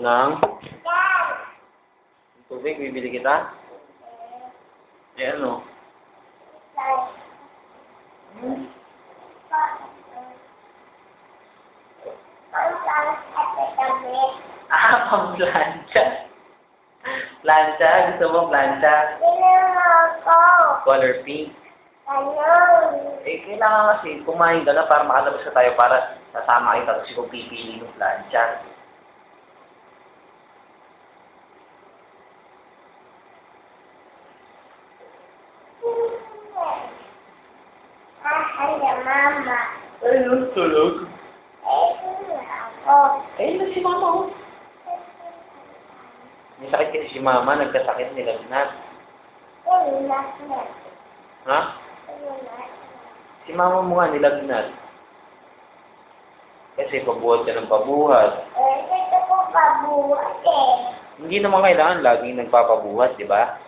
Ng tubig, bibili kita? Eh ano? Pang-plancha. Plancha? Gusto mo plancha? Color pink. Eh, kailangan kasi kumain ka na para makalabas ka tayo para sasama kita kasi kung pipili ng plancha. Mama. Ayun, tulog. Ayun na si Mama, oh. May sakit kasi si Mama, nagkasakit nilagnat. Ha? Si Mama mo nga nilagnat. Kasi pabuhat ka ng pabuhat. Ito po pabuhat eh. Hindi naman kailangan laging nagpapabuhat, di ba?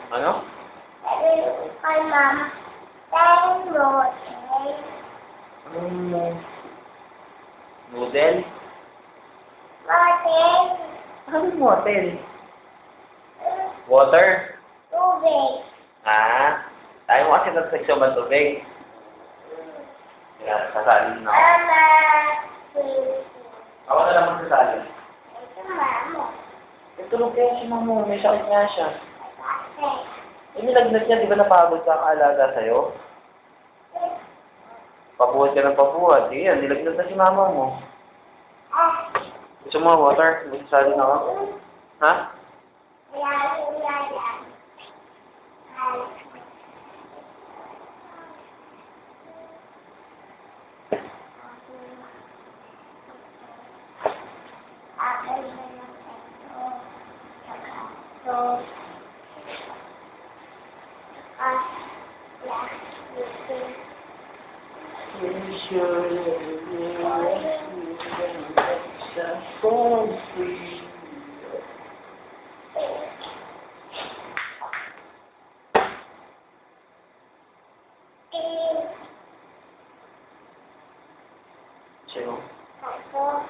Ano? Noodle? Anong motel? Water? Ah, tayo mo kasi nagsaksyon ba tubig? Kaya, sasali na ako. Ako na lang magsasali. Tulog kaya si Mama, may sakit nga siya. Nilagnat niya, di ba napagod ka kaalaga sa'yo? Pabuhat ka ng pabuhat. Sige yan, nilagnat na si Mama mo. Gusto mo water? Magsasali na ako? Ha? Sino? Ako.